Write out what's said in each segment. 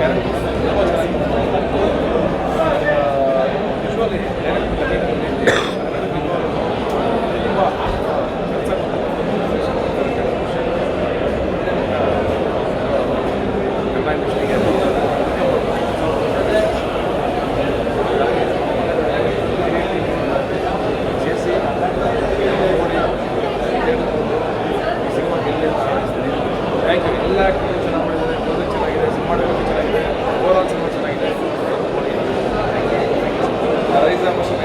Character ತುಂಬ ಚೆನ್ನಾಗಿ usually direct ತುಂಬ ಕನ್ನಡ ಇಂಡಸ್ಟ್ರಿಗೆ ಸೇರಿಸಿ ಸಿನಿಮಾ ಗೆಲ್ಲಿ ಅಂತ ಅನಿಸ್ತೀನಿ. Thank you. ಎಲ್ಲ ಆ್ಯಕ್ಟರ್ಗಳು ಚೆನ್ನಾಗಿ ಮಾಡಿದ್ದಾರೆ, ಪ್ರೋಜೆಕ್ಟ್ ಚೆನ್ನಾಗಿದೆ, ಸಿನಿಮಾಟೋಗ್ರಫಿ ಚೆನ್ನಾಗಿದೆ, ಓವರಾಲ್ ಸಿನಿಮಾ ಚೆನ್ನಾಗಿದೆ. ರೈಸ್ ಅಮೋಷನ್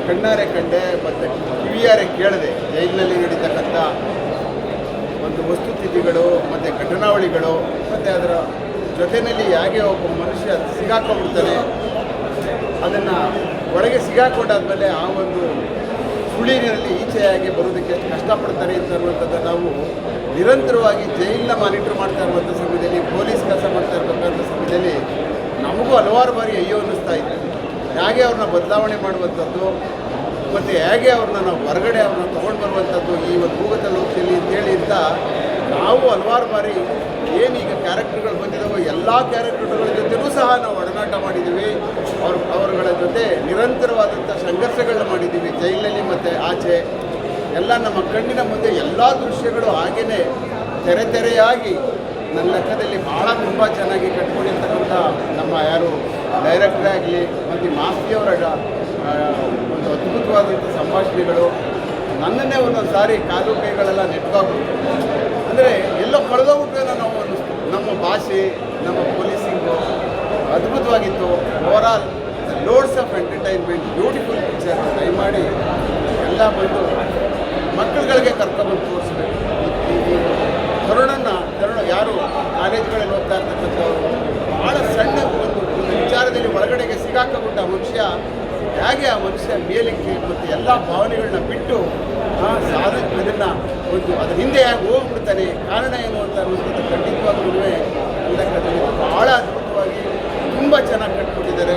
ಕಣ್ಣಾರೆ ಕಂಡೆ ಮತ್ತು ಕಿವಿಯಾರೆ ಕೇಳದೆ ಜೈಲಿನಲ್ಲಿ ನಡೀತಕ್ಕಂಥ ಒಂದು ವಸ್ತುಸ್ಥಿತಿಗಳು ಮತ್ತು ಘಟನಾವಳಿಗಳು ಮತ್ತು ಅದರ ಜೊತೆಯಲ್ಲಿ ಹೇಗೆ ಒಬ್ಬ ಮನುಷ್ಯ ಸಿಗಾಕೊಂಡ್ಬಿಡ್ತಾನೆ, ಅದನ್ನು ಒಳಗೆ ಸಿಗಾಕೊಂಡಾದ್ಮೇಲೆ ಆ ಒಂದು ಸುಳಿನಲ್ಲಿ ಈಚೆಯಾಗಿ ಬರೋದಕ್ಕೆ ಎಷ್ಟು ಕಷ್ಟಪಡ್ತಾರೆ ಅಂತ ಅನ್ನುವಂಥದ್ದು ನಾವು ನಿರಂತರವಾಗಿ ಜೈಲನ್ನ ಮಾನಿಟ್ರ್ ಮಾಡ್ತಾ ಇರುವಂಥ ಸಮಯದಲ್ಲಿ, ಪೊಲೀಸ್ ಕೆಲಸ ಮಾಡ್ತಾ ಇರತಕ್ಕಂಥ ಸಮಯದಲ್ಲಿ ನಮಗೂ ಹಲವಾರು ಬಾರಿ ಅಯ್ಯೋ ಅನ್ನಿಸ್ತಾ ಇದೆ. ಹೇಗೆ ಅವ್ರನ್ನ ಬದಲಾವಣೆ ಮಾಡುವಂಥದ್ದು ಮತ್ತು ಹೇಗೆ ಅವ್ರನ್ನ ನಾವು ಹೊರಗಡೆ ಅವ್ರನ್ನ ತೊಗೊಂಡು ಬರುವಂಥದ್ದು ಈ ಒಂದು ಭೂಗತ ಲೋಕದಲ್ಲಿ ಅಂತೇಳಿ ಅಂತ ನಾವು ಹಲವಾರು ಬಾರಿ ಏನೀಗ ಕ್ಯಾರೆಕ್ಟರ್ಗಳು ಬಂದಿದ್ದಾವೋ ಎಲ್ಲ ಕ್ಯಾರೆಕ್ಟರ್ಗಳ ಜೊತೆನೂ ಸಹ ನಾವು ಒಡನಾಟ ಮಾಡಿದ್ದೀವಿ. ಅವರುಗಳ ಜೊತೆ ನಿರಂತರವಾದಂಥ ಸಂಘರ್ಷಗಳನ್ನ ಮಾಡಿದ್ದೀವಿ ಜೈಲಿನಲ್ಲಿ ಮತ್ತು ಆಚೆ ಎಲ್ಲ. ನಮ್ಮ ಕಣ್ಣಿನ ಮುಂದೆ ಎಲ್ಲ ದೃಶ್ಯಗಳು ಹಾಗೇ ತೆರೆಯಾಗಿ ನನ್ನ ಲೆಕ್ಕದಲ್ಲಿ ಭಾಳ ತುಂಬ ಚೆನ್ನಾಗಿ ಕಟ್ಕೊಂಡಿರ್ತಕ್ಕಂಥ ನಮ್ಮ ಯಾರು ಡೈರೆಕ್ಟ್ರೇ ಆಗಲಿ ಮತ್ತು ಮಾಸ್ತಿಯವರ ಒಂದು ಅದ್ಭುತವಾದಂಥ ಸಂಭಾಷಣೆಗಳು ನನ್ನನ್ನೇ ಒಂದೊಂದು ಸಾರಿ ಕಾಲು ಕೈಗಳೆಲ್ಲ ನೆಟ್ಟಾಗ್ಬಿಟ್ಟು, ಅಂದರೆ ಎಲ್ಲೋ ಕಳೆದೋಗ್ಬಿಟ್ರೆ ನಾವು ನಮ್ಮ ಭಾಷೆ, ನಮ್ಮ ಪೊಲೀಸಿಂಗು ಅದ್ಭುತವಾಗಿತ್ತು. Overall loads of entertainment, beautiful picture. ದಯಮಾಡಿ ಎಲ್ಲ ಬಂದು ಮಕ್ಕಳುಗಳಿಗೆ ಕರ್ಕೊಂಡ್ಬಂದು ತೋರಿಸ್ಬೇಕು. ತರುಣ ಯಾರು ಕಾಲೇಜ್ಗಳಲ್ಲಿ ಓದ್ತಾ ಇರ್ತಕ್ಕಂಥವ್ರು ಭಾಳ ಸಣ್ಣ ಒಂದು ವಿಚಾರದಲ್ಲಿ ಒಳಗಡೆಗೆ ಸಿಗಾಕೊಂಡ್ಬಿಟ್ಟ ಮನುಷ್ಯ ಹೇಗೆ ಆ ಮನುಷ್ಯ ಮೇಲಕ್ಕೆ ಮತ್ತು ಎಲ್ಲ ಭಾವನೆಗಳನ್ನ ಬಿಟ್ಟು ಅದನ್ನು ಅದ್ರ ಹಿಂದೆ ಹೇಗೆ ಹೋಗ್ಬಿಡ್ತಾನೆ, ಕಾರಣ ಏನು ಅಂತ ಅನ್ನೋದು ಖಂಡಿತವಾಗ್ಲೂ ಲೆಕ್ಕದಲ್ಲಿ ಭಾಳ ಅದ್ಭುತವಾಗಿ ತುಂಬ ಚೆನ್ನಾಗಿ ಕಟ್ಕೊಟ್ಟಿದ್ದಾರೆ.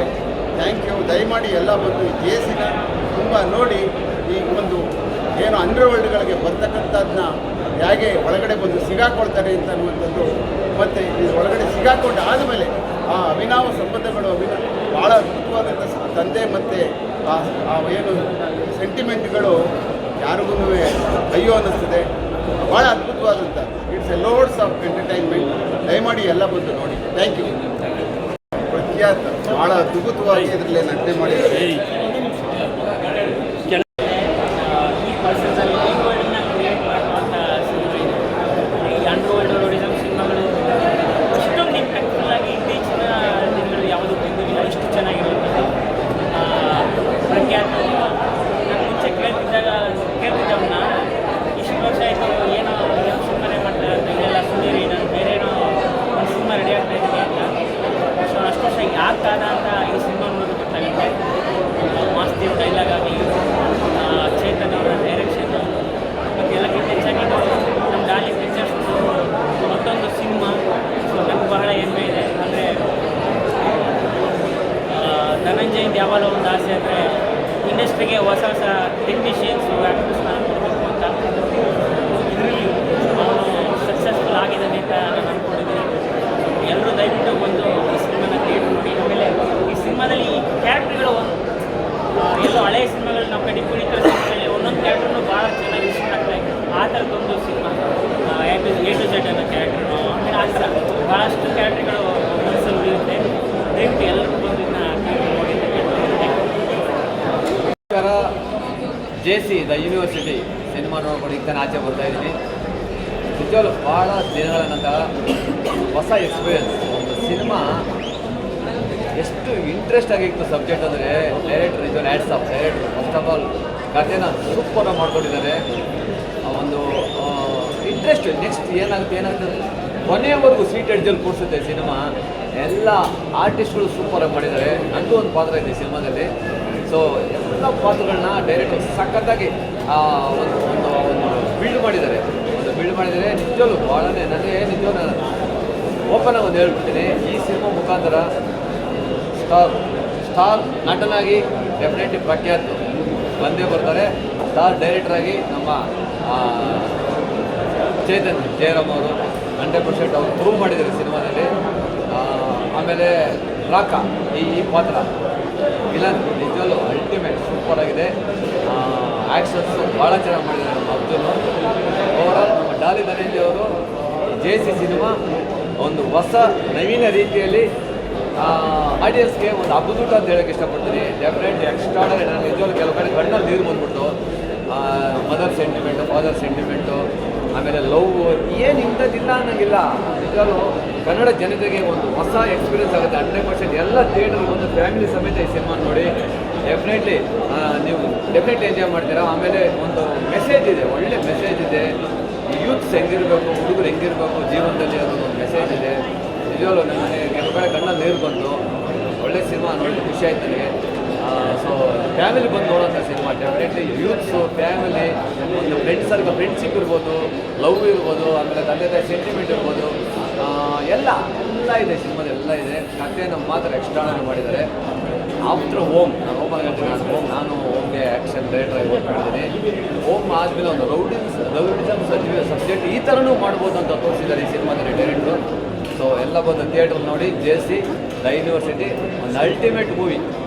Thank you. ದಯಮಾಡಿ ಎಲ್ಲ ಬಂದು ಈ ಕೇಸಿನ ತುಂಬ ನೋಡಿ ಈ ಒಂದು ಏನು ಅಂಡರ್ವರ್ಲ್ಡ್ಗಳಿಗೆ ಬರ್ತಕ್ಕಂಥದ್ದನ್ನ ಹೇಗೆ ಒಳಗಡೆ ಬಂದು ಸಿಗಾಕೊಳ್ತಾರೆ ಅಂತ ಅನ್ನುವಂಥದ್ದು, ಮತ್ತು ಈ ಒಳಗಡೆ ಸಿಗಾಕೊಂಡು ಆದಮೇಲೆ ಆ ಅವಿನಾವ ಸಂಬಂಧಗಳು ಭಾಳ ಅದ್ಭುತವಾದಂಥ ತಂದೆ ಮತ್ತು ಆ ಏನು ಸೆಂಟಿಮೆಂಟ್ಗಳು ಯಾರಿಗೂ ಅಯ್ಯೋ ಅನ್ನಿಸ್ತದೆ. ಭಾಳ ಅದ್ಭುತವಾದಂಥ it's a loads of entertainment. ದಯಮಾಡಿ ಎಲ್ಲ ಬಂದು ನೋಡಿ. Thank you. ಪ್ರಖ್ಯಾತ ಭಾಳ ಅದ್ಭುತವಾಗಿ ಇದರಲ್ಲಿ ನಟನೆ ಮಾಡಿದ್ದಾರೆ. ಯಾವಾಗ ಒಂದು ಆಸೆ ಅಂದರೆ ಇಂಡಸ್ಟ್ರಿಗೆ ಹೊಸ ಟೆಕ್ನಿಷಿಯನ್ಸು ಆ್ಯಕ್ಟರ್ಸ್ನ ಕೊಡಬೇಕು ಅಂತ. ಇದರಲ್ಲಿ ಅವನು ಸಕ್ಸಸ್ಫುಲ್ ಆಗಿದ್ದಾನೆ ಅಂತ ನಾನು ಅಂದ್ಕೊಂಡಿದ್ದೀನಿ. ಎಲ್ಲರೂ ದಯವಿಟ್ಟು ಬಂದು ಈ ಸಿನಿಮಾನ ಥಿಯೇಟ್ರ್ ನೋಡಿ. ಆಮೇಲೆ ಈ ಸಿನಿಮಾದಲ್ಲಿ ಕ್ಯಾರೆಕ್ಟರ್ಗಳು ಎಲ್ಲೋ ಹಳೆಯ ಸಿನಿಮಾಗಳು ನಾವು ಕುಣಿತರ ಸಿನಿಮಾದಲ್ಲಿ ಒಂದೊಂದು ಕ್ಯಾರೆಕ್ಟರ್ನು ಭಾಳ ಚೆನ್ನಾಗಿ ಇಷ್ಟ ಆಗ್ತಾಯಿದೆ. ಆ ಥರದ್ದೊಂದು ಸಿನಿಮಾ A to Z ಅನ್ನೋ ಕ್ಯಾರೆಕ್ಟರ್, ಆಮೇಲೆ ಆ ಥರ ಭಾಳಷ್ಟು ಕ್ಯಾರೆಕ್ಟರ್ಗಳು ಮನಸ್ಸಲ್ಲಿ ಉಳಿಯುತ್ತೆ. ದಯವಿಟ್ಟು ಎಲ್ಲರೂ ಬಂದು ಇದನ್ನ ಥಿಯೇಟ್ರ್ ನೋಡಿ. JC ದ ಯೂನಿವರ್ಸಿಟಿ ಸಿನಿಮಾ ನೋಡ್ಕೊಂಡು ಈಗ ನಾನು ಆಚೆ ಬರ್ತಾಯಿದ್ದೀನಿ. ನಿಜವಾಗ್ಲೂ ಭಾಳ ದಿನಗಳ ನಂತರ ಹೊಸ ಎಕ್ಸ್ಪೀರಿಯನ್ಸ್. ಒಂದು ಸಿನಿಮಾ ಎಷ್ಟು ಇಂಟ್ರೆಸ್ಟ್ ಆಗಿತ್ತು ಸಬ್ಜೆಕ್ಟ್ ಅಂದರೆ ಡೈರೆಕ್ಟರ್ ನಿಜವಾಗ್ಲೂ hats off. Director first of all ಕಥೆನ ಸೂಪರಾಗಿ ಮಾಡ್ಕೊಂಡಿದ್ದಾರೆ. ಒಂದು ಇಂಟ್ರೆಸ್ಟ್ ನೆಕ್ಸ್ಟ್ ಏನಾಗುತ್ತೆ ಕೊನೆಯವರೆಗೂ ಸೀಟ್ ಎಡ್ಜಲ್ಲಿ ಕೂರಿಸುತ್ತೆ ಸಿನಿಮಾ. ಎಲ್ಲ ಆರ್ಟಿಸ್ಟ್ಗಳು ಸೂಪರಾಗಿ ಮಾಡಿದ್ದಾರೆ. ನನಗೂ ಒಂದು ಪಾತ್ರ ಇದೆ ಸಿನಿಮಾದಲ್ಲಿ. ಸೊ ಎಲ್ಲ ಪಾತ್ರಗಳನ್ನ ಡೈರೆಕ್ಟರ್ ಸಖತ್ತಾಗಿ ಒಂದು ಬಿಲ್ಡ್ ಮಾಡಿದ್ದಾರೆ. ನಿಜವಾಗ್ಲೂ ಭಾಳನೇ ನನಗೆ ನಿಜವಾಗ್ಲೂ ಓಪನ್ ಆಗಿ ಒಂದು ಹೇಳ್ಬಿಡ್ತೀನಿ, ಈ ಸಿನಿಮಾ ಮುಖಾಂತರ ಸ್ಟಾರ್ ನಟನಾಗಿ ಡೆಫಿನೆಟ್ಲಿ ಪ್ರಖ್ಯಾತ ಬಂದೇ ಬರ್ತಾರೆ. ಸ್ಟಾರ್ ಡೈರೆಕ್ಟ್ರಾಗಿ ನಮ್ಮ ಚೇತನ್ ಜಯರಾಮ್ ಅವರು 100% ಅವರು ಪ್ರೂವ್ ಮಾಡಿದ್ದಾರೆ ಸಿನಿಮಾದಲ್ಲಿ. ಆಮೇಲೆ ರಾಕ ಈ ಪಾತ್ರ ವಿಲನ್ ನಿಜವಲ್ಲೂ ಅಲ್ಟಿಮೇಟ್ ಸೂಪರ್ ಆಗಿದೆ. ಆ್ಯಕ್ಷನ್ಸು ಭಾಳ ಚೆನ್ನಾಗಿ ಮಾಡಿದ್ದಾರೆ ನಮ್ಮ ಅಬ್ದುಲ್. ಓವರಾಲ್ ನಮ್ಮ ಡಾಲಿ ಧನಂಜಯ ಅವರು JC ಸಿನಿಮಾ ಒಂದು ಹೊಸ ನವೀನ ರೀತಿಯಲ್ಲಿ ಆಡಿಯನ್ಸ್ಗೆ ಒಂದು ಹಬ್ಬದೂಟ ಅಂತ ಹೇಳೋಕ್ಕೆ ಇಷ್ಟಪಡ್ತೀನಿ. ಡೆಫಿನೆಟ್ಲಿ ಎಕ್ಸ್ಟ್ರಾಡರಿ. ನಾನು ನಿಜವಾಗ್ಲೂ ಕೆಲವು ಕಡೆ ಕಣ್ಣಲ್ಲಿ ನೀರು ಬಂದ್ಬಿಟ್ಟು ಮದರ್ ಸೆಂಟಿಮೆಂಟು, ಫಾದರ್ ಸೆಂಟಿಮೆಂಟು, ಆಮೇಲೆ ಲವ್ ಏನು ಇಂಥದ್ದಿಲ್ಲ ಅನ್ನೋಂಗಿಲ್ಲ. ನಿಜವಾಗ್ಲೂ ಕನ್ನಡ ಜನತೆಗೆ ಒಂದು ಹೊಸ ಎಕ್ಸ್ಪೀರಿಯನ್ಸ್ ಆಗುತ್ತೆ. 100% ಎಲ್ಲ ಥಿಯೇಟರ್ಗೆ ಒಂದು ಫ್ಯಾಮಿಲಿ ಸಮೇತ ಈ ಸಿನಿಮಾ ನೋಡಿ ಡೆಫಿನೆಟ್ಲಿ ನೀವು ಎಂಜಾಯ್ ಮಾಡ್ತೀರಾ. ಆಮೇಲೆ ಒಂದು ಮೆಸೇಜ್ ಇದೆ, ಒಳ್ಳೆ ಮೆಸೇಜ್ ಇದೆ. ಯೂತ್ಸ್ ಹೆಂಗಿರಬೇಕು, ಹುಡುಗರು ಹೆಂಗಿರಬೇಕು ಜೀವನದಲ್ಲಿ ಅನ್ನೋದು ಒಂದು ಮೆಸೇಜ್ ಇದೆ. ನಿಜವಾಗ್ಲೂ ನನಗೆ ಕೆಲವು ಕಡೆ ಕಣ್ಣಲ್ಲಿ ನೀರು ಬಂತು. ಒಳ್ಳೆ ಸಿನಿಮಾ ನೋಡಿ ಖುಷಿ ಆಯ್ತು ನನಗೆ. ಸೊ ಫ್ಯಾಮಿಲಿ ಬಂದು ನೋಡೋಂಥ ಸಿನಿಮಾ ಡೆಫಿನೆಟ್ಲಿ ಯೂತ್ಸು, ಫ್ಯಾಮಿಲಿ, ಒಂದು ಫ್ರೆಂಡ್ಶಿಪ್ ಇರ್ಬೋದು, ಲವ್ ಇರ್ಬೋದು, ಆಮೇಲೆ ತಂದೆ ತಾಯಿ ಸೆಂಟಿಮೆಂಟ್ ಇರ್ಬೋದು, ಎಲ್ಲ ಇದೆ ಸಿನಿಮಾದ, ಎಲ್ಲ ಇದೆ. ಕಥೆ ನಮ್ಮ ಮಾತ್ರ ಎಕ್ಸ್ಟ್ರಾಡರಿ ಮಾಡಿದ್ದಾರೆ. ಆಫ್ಟರ್ ಓಮ್ ನಾನು ಓಪನ್ ಹೇಳ್ತೀನಿ, ನಾನು ಓಮ್ಗೆ ಆ್ಯಕ್ಷನ್ ಡೈರೆಕ್ಟರ್ ವರ್ಕ್ ಮಾಡಿದ್ದೀನಿ. ಓಮ್ ಆದಮೇಲೆ ಒಂದು ರೌಡಿಸಮ್ ಸಬ್ಜೆಕ್ಟ್ ಈ ಥರನೂ ಮಾಡ್ಬೋದು ಅಂತ ತೋರಿಸಿದ್ದಾರೆ ಈ ಸಿನಿಮಾದಲ್ಲಿ ಡೈರೆಕ್ಟ್ರು. ಸೊ ಎಲ್ಲ ಬಂದು ಥಿಯೇಟ್ರ್ ನೋಡಿ. JC ದ ಯೂನಿವರ್ಸಿಟಿ ಒಂದು ಅಲ್ಟಿಮೇಟ್ ಮೂವಿ.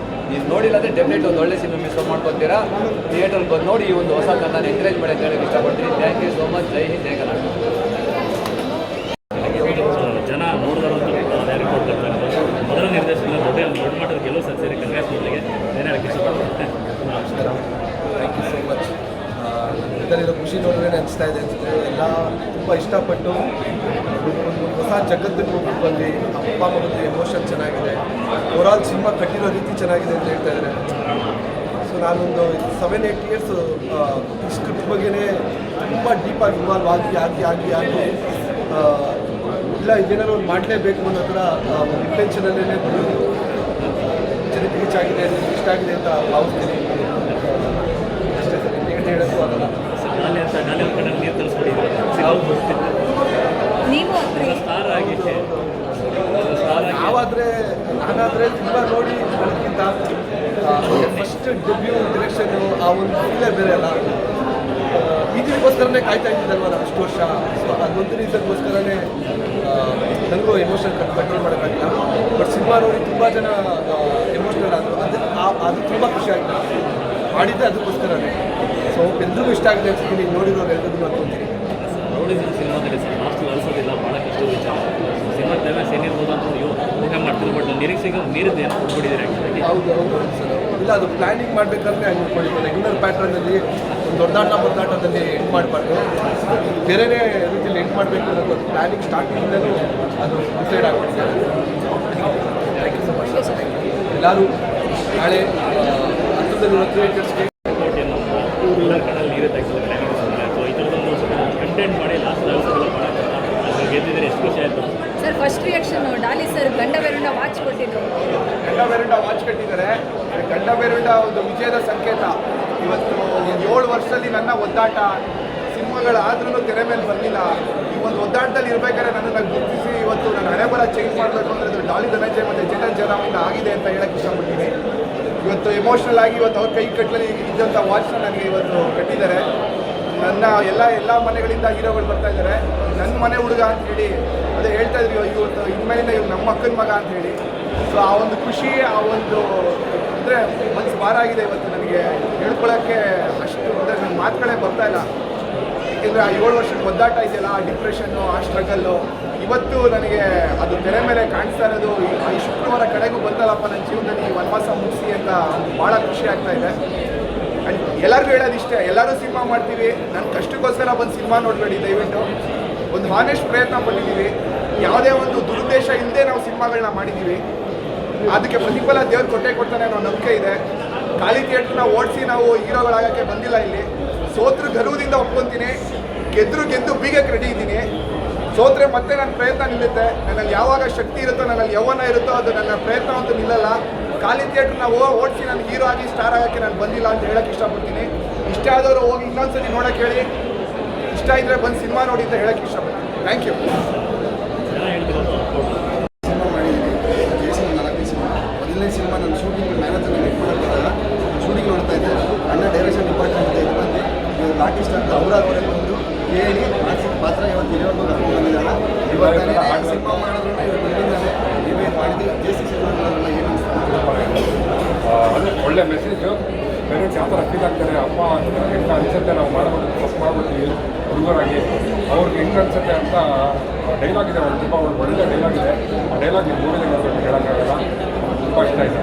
ನೀವು ನೋಡಿಲ್ಲ ಅಂದರೆ ಡೆಫಿನೆಟ್ ಒಂದು ಒಳ್ಳೆ ಸಿನಿಮಾ ಮಿಸ್ ಮಾಡ್ಕೊತೀರಾ. ಥಿಯೇಟ್ರಲ್ಲಿ ಬಂದು ನೋಡಿ ಈ ಒಂದು ಹೊಸ ಕನ್ನಡ ಎಂಕರೇಜ್ ಮಾಡಿ ಅಂತ ಹೇಳೋಕ್ಕೆ ಇಷ್ಟಪಡ್ತೀನಿ. Thank you so much. ಜೈ ಹಿಂದ್, ಜೈ ಕರ್ನಾಟಕ. ಜನ ನೋಡಿದವರು ಡೈರೆಕ್ಟ್ ಕೊಡ್ತಾರೆ. ಮೊದಲ ನಿರ್ದೇಶನ ದೊಡ್ಡ ಮಟ್ಟದ ಗೆಲುವು ಸಲ್ಲಿಸಿರಿ. ಕಂಗ್ರೆಸ್ ಮೊದಲಿಗೆ ಏನು ಹೇಳಕ್ಕೆ ಇಷ್ಟಪಡ್ತಾರೆ? ನಮಸ್ಕಾರ, ಥ್ಯಾಂಕ್ ಯು ಸೋ ಮಚ್. ಇದರಿಂದ ಖುಷಿ ನೋಡಿದ್ರೆ ಅನಿಸ್ತಾ ಇದೆ ಅನಿಸುತ್ತೆ. ಎಲ್ಲ ತುಂಬ ಇಷ್ಟಪಟ್ಟು ಒಂದು ಹೊಸ ಜಗತ್ತನ್ನು ಬಂದು ಅಪ್ಪ ಮಗದ ಎಮೋಷನ್ ಚೆನ್ನಾಗಿದೆ. ಓವರಾಲ್ ಸಿನಿಮಾ ಕಟ್ಟಿರೋ ರೀತಿ ಚೆನ್ನಾಗಿದೆ ಅಂತ ಹೇಳ್ತಾ ಇದ್ದಾರೆ. ಸೊ ನಾನೊಂದು 7-8 ಇಯರ್ಸು ಈ ಸ್ಕ್ರಿಪ್ಟ್ ಬಗ್ಗೆನೇ ತುಂಬ ಡೀಪಾಗಿ ಇನ್ವಾಲ್ವ್ ಆಗಿ ಇಲ್ಲ ಇದೇನಾದ್ರು ಒಂದು ಮಾಡಲೇಬೇಕು ಅನ್ನೋ ಥರ ಒಂದು ಇಂಟೆನ್ಷನಲ್ಲೇ ಬರೋದು ಜನಕ್ಕೆ ರೀಚ್ ಆಗಿದೆ, ಇಷ್ಟ ಆಗಿದೆ ಅಂತ ಭಾವಿಸ್ತೀನಿ. ಅಷ್ಟೇ ಸರ್, ಏನು ಹೇಳೋಕ್ಕೂ ಆಗಲ್ಲ. ನಾಳೆ ಒಂದು ಕಡೆ ನೀರು ತರಿಸ್ಬಿಟ್ಟಿದ್ದೀವಿ. ನೀವು ಸ್ಟಾರ್ ಆಗಿದ್ದೆ. ನಾನಾದರೆ ತುಂಬ ನೋಡಿ ಅದಕ್ಕಿಂತ ಫಸ್ಟ್ ಡೆಬ್ಯೂ ಡಿರೆಕ್ಷನ್ನು ಆ ಒಂದು ಫೀಲೇ ಬೇರೆ ಅಲ್ಲ. ಇದಕ್ಕೋಸ್ಕರನೇ ಕಾಯ್ತಾ ಇದ್ದಿದ್ದಲ್ವ ನಾನು ಅಷ್ಟು ವರ್ಷ. ಸೊ ಅದೊಂದು ರೀಸನ್ಗೋಸ್ಕರನೇ ನನಗೂ ಎಮೋಷನ್ ಕಂಟ್ರೋಲ್ ಮಾಡೋಕ್ಕಾಗಿಲ್ಲ. ಬಟ್ ಸಿನಿಮಾ ನೋಡಿ ತುಂಬ ಜನ ಎಮೋಷ್ನಲ್ ಆದರು. ಅದು ತುಂಬ ಖುಷಿ ಆಗಿದೆ. ಮಾಡಿದ್ದೆ ಅದಕ್ಕೋಸ್ಕರನೇ. ಸೊ ಎಲ್ರಿಗೂ ಇಷ್ಟ ಆಗಿದೆ ಅನ್ಸ್ತೀನಿ, ನೋಡಿರೋರು ಎಲ್ರಿಗೂ ಅನ್ಕೊಂತೀನಿ. ರೌಡಿಸಮ್ ಸಿನಿಮಾದಲ್ಲಿ ಲಾಸ್ಟ್ ಅನಿಸೋದಿಲ್ಲ, ಭಾಳ ಕಷ್ಟ ವಿಚಾರ. ಸಿನಿಮಾ ಕ್ಲೈಮ್ಯಾಕ್ಸ್ ಏನಿರ್ಬೋದು ಅಂತ ನೀವು ಊಹೆ ಮಾಡ್ತೀರಿ. ಬಟ್ ನಿರೀಕ್ಷೆಗೆ ಮೀರಿದ್ದು ಏನು ಕೊಟ್ಬಿಟ್ಟಿದ್ದೀರಿ ಆ್ಯಕ್ಚುಲಿ. ಹೌದು ಸರ್. ಇಲ್ಲ, ಅದು ಪ್ಲ್ಯಾನಿಂಗ್ ಮಾಡಬೇಕಾದ್ರೆ ಹಂಗೆ ಇಟ್ಕೊಂಡಿದ್ದು. ರೆಗ್ಯುಲರ್ ಪ್ಯಾಟ್ರನಲ್ಲಿ ಒಂದು ದೊಡ್ಡಾಟದಲ್ಲಿ ಎಂಡ್ ಮಾಡಬಾರ್ದು, ಬೇರೆನೇ ರೀತಿಯಲ್ಲಿ ಎಂಡ್ ಮಾಡಬೇಕು ಅನ್ನೋದು ಪ್ಲ್ಯಾನಿಂಗ್ ಸ್ಟಾರ್ಟಿಂಗಿಂದಲೂ ಅದು ಡಿಸೈಡ್ ಆಗಿಬಿಟ್ಟಿದ್ದಾರೆ. Thank you so much. ಎಲ್ಲರೂ ನಾಳೆ 10 ಕ್ರಿಯೇಟರ್ಸ್ಗೆ ಎಲ್ಲ ಕಣ್ಣಲ್ಲಿ ನೀರು ತೆಗೆಸಿದ್ರೆ ಕ್ಲೈಮ್ಯಾಕ್ಸ್. ಸೊ ಈ ಥರದೊಂದು ಕಂಟೆಂಟ್ ಮಾಡಿ ಲಾಸ್ಟ್ ಅದ್ರ ಗೆದ್ದಿದ್ರೆ ಎಷ್ಟು ಖುಷಿ ಆಯಿತು sir? First reaction Daali sir ಗಂಡ ಬೇರುಂಡ ವಾಚ್ ಕೊಟ್ಟಿದ್ರು. ಗಂಡ ಬೇರುಂಡ ವಾಚ್ ಕಟ್ಟಿದ್ದಾರೆ. ಗಂಡ ಬೇರುಂಡ ಒಂದು ವಿಜಯದ ಸಂಕೇತ. ಇವತ್ತು 7 ವರ್ಷದಲ್ಲಿ ನನ್ನ ಒದ್ದಾಟ ಸಿನಿಮಾಗಳಾದ್ರೂ ತೆರೆ ಮೇಲೆ ಬರಲಿಲ್ಲ. ಈ ಒಂದು ಒದ್ದಾಟದಲ್ಲಿ ಇರಬೇಕಾದ್ರೆ ನನ್ನನ್ನು ಗುರುತಿಸಿ ಇವತ್ತು ನನ್ನ ಹಣೆಬರ ಚೇಂಜ್ ಮಾಡಬೇಕು ಅಂದರೆ ಅದು ಡಾಲಿ ಧನಂಜಯ ಮತ್ತು ಚೇತನ್ ಜಯರಾಮಿಂದ ಆಗಿದೆ ಅಂತ ಹೇಳಕ್ಕೆ ಇಷ್ಟಪಡ್ತೀನಿ. ಇವತ್ತು ಎಮೋಷ್ನಲ್ ಆಗಿ ಇವತ್ತು ಅವ್ರ ಕೈ ಕಟ್ಟಲಿ ಇದ್ದಂಥ ವಾಚ್ನ ನನಗೆ ಇವತ್ತು ಕಟ್ಟಿದ್ದಾರೆ. ನನ್ನ ಎಲ್ಲ ಮನೆಗಳಿಂದ ಹೀರೋಗಳು ಬರ್ತಾ ಇದ್ದಾರೆ. ನನ್ನ ಮನೆ ಹುಡುಗ ಅಂತ ಹೇಳಿ ಅದೇ ಹೇಳ್ತಾ ಇದ್ರಿ ಇವತ್ತು. ಇನ್ಮೇಲಿಂದ ಇವ್ರು ನಮ್ಮ ಅಕ್ಕನ ಮಗ ಅಂತ ಹೇಳಿ. ಸೊ ಆ ಒಂದು ಖುಷಿ, ಆ ಒಂದು ಅಂದರೆ ಮನಸ್ಸು ಭಾರ ಆಗಿದೆ ಇವತ್ತು ನನಗೆ. ಹೇಳ್ಕೊಳ್ಳೋಕ್ಕೆ ಅಷ್ಟು ಅಂದರೆ ನನ್ನ ಮಾತುಗಳೇ ಬರ್ತಾ ಇಲ್ಲ. ಏಕೆಂದರೆ ಆ 7 ವರ್ಷದ ಒದ್ದಾಟ ಇದೆಯಲ್ಲ, ಆ ಡಿಪ್ರೆಷನ್ನು, ಆ ಸ್ಟ್ರಗಲ್ಲು ಇವತ್ತು ನನಗೆ ಅದು ತೆರೆ ಮೇಲೆ ಕಾಣಿಸ್ತಾ ಇರೋದು. ಈ ಶುಕ್ರವಾರ ಕಡೆಗೂ ಬಂದಲ್ಲಪ್ಪ ನನ್ನ ಜೀವನದಲ್ಲಿ ಈ ವನವಾಸ ಮುಗಿಸಿ ಅಂತ ಭಾಳ ಖುಷಿ ಆಗ್ತಾ ಇದೆ. ಆ್ಯಂಡ್ ಎಲ್ಲರಿಗೂ ಹೇಳೋದು ಇಷ್ಟೇ, ಎಲ್ಲರೂ ಸಿನಿಮಾ ಮಾಡ್ತೀವಿ, ನನ್ನ ಕಷ್ಟಕ್ಕೋಸ್ಕರ ಬಂದು ಸಿನಿಮಾ ನೋಡಬೇಡಿ ದಯವಿಟ್ಟು. ಒಂದು ಹಾನೆಸ್ಟ್ ಪ್ರಯತ್ನ ಪಟ್ಟಿದ್ದೀವಿ. ಯಾವುದೇ ಒಂದು ದುರುದ್ದೇಶ ಇಲ್ಲದೆ ನಾವು ಸಿನಿಮಾಗಳನ್ನ ಮಾಡಿದ್ದೀವಿ. ಅದಕ್ಕೆ ಪ್ರತಿಫಲ ದೇವ್ರು ಕೊಡ್ತಾನೆ ಅನ್ನೋ ನಂಬಿಕೆ ಇದೆ. ಖಾಲಿ ಥಿಯೇಟ್ರನ್ನ ಓಡಿಸಿ ನಾವು ಹೀರೋಗಳಾಗೋಕ್ಕೆ ಬಂದಿಲ್ಲ ಇಲ್ಲಿ. ಸೋತ್ರ ಗರ್ವದಿಂದ ಒಪ್ಕೊತೀನಿ, ಗೆದ್ದು ಬೀಗಕ್ಕೆ ರೆಡಿ ಇದ್ದೀನಿ. ಸೋತ್ರೆ ಮತ್ತೆ ನನ್ನ ಪ್ರಯತ್ನ ನಿಲ್ಲುತ್ತೆ. ನನ್ನಲ್ಲಿ ಯಾವಾಗ ಶಕ್ತಿ ಇರುತ್ತೋ, ನನ್ನಲ್ಲಿ ಯೌವನ ಇರುತ್ತೋ, ಅದು ನನ್ನ ಪ್ರಯತ್ನ ಅಂತೂ ನಿಲ್ಲಲ್ಲ. ಖಾಲಿ ಥಿಯೇಟ್ರನ್ನ ಓಡಿಸಿ ನಾನು ಹೀರೋ ಆಗಿ ಸ್ಟಾರ್ ಆಗೋಕ್ಕೆ ನಾನು ಬಂದಿಲ್ಲ ಅಂತ ಹೇಳೋಕ್ಕೆ ಇಷ್ಟಪಡ್ತೀನಿ. ಇಷ್ಟ ಆದವರು ಹೋಗಿ ಇನ್ನೊಂದ್ಸತಿ ನೋಡೋಕ್ಕೆ ಹೇಳಿ, ಇಷ್ಟ ಇದ್ದರೆ ಬಂದು ಸಿನಿಮಾ ನೋಡಿ ಅಂತ ಹೇಳೋಕ್ಕೆ ಇಷ್ಟಪಡ್ತೀನಿ. Thank you. ಜನ ಹೇಳ್ತಿರೋದು ಸಿನಿಮಾ ಮಾಡಿದ್ದೀನಿ. JC 4 cinema. ಮೊದಲನೇ ಮೊದಲನೇ ಸಿನಿಮಾ ನನ್ನ ಶೂಟಿಂಗ್ ಮ್ಯಾನೇಜರ್ ಮೀಟ್ ಮಾಡೋಕ್ಕಾಗ ಶೂಟಿಂಗ್ ನೋಡ್ತಾ ಇದ್ದೆ. ನನ್ನ ಡೈರೆಕ್ಷನ್ ಡಿಪಾರ್ಟ್ಮೆಂಟ್ ಇದು ಬಂದು ಇವ್ರು ಆರ್ಟಿಸ್ಟ್ ಅಂತ ಅವರವರೇ ಬಂದು ಹೇಳಿ ಆರ್ಟಿಸ್ಟ್ ಪಾತ್ರ ಇವತ್ತು ಇರೋದು ಕರ್ಕೊಂಡು ಬಂದಿದ್ದಾಳೆ. ಇವತ್ತೇ ಸಿನಿಮಾ ಮಾಡಿದ್ರು ಇವ್ರು ಬಂದಿದ್ದಾರೆ. ನೀವೇನು ಮಾಡಿದ್ದೀವಿ ಜೇಸಿ ಸಿನಿಮಾ ಮಾಡೋದ್ರಲ್ಲ ಏನು ಅದು ಒಳ್ಳೆ ಮೆಸೇಜು. ಪೇರೆಂಟ್ಸ್ ಯಾವ ಥರ ಫೀಲ್ ಆಗ್ತಾರೆ, ಅಪ್ಪ ಹೆಂಗೆ ಅನಿಸುತ್ತೆ ನಾವು ಮಾಡ್ಬೋದು ತಪ್ಪು ಮಾಡ್ಬಿಡ್ತೀವಿ ಹುಡುಗರಾಗಿ, ಅವ್ರಿಗೆ ಹೆಂಗೆ ಅನಿಸುತ್ತೆ ಅಂತ ಡೈಲಾಗ್ ಇದೆ. ಒಂದು ತುಂಬ ಒಂದು ಒಳ್ಳೆ ಡೈಲಾಗ್ ಇದೆ. ಆ ಡೈಲಾಗ್ ಈ ಮೂವಿಗೆ ನೋಡಬೇಕು, ಹೇಳೋಕ್ಕಾಗಲ್ಲ. ತುಂಬ ಇಷ್ಟ ಆಯಿತು.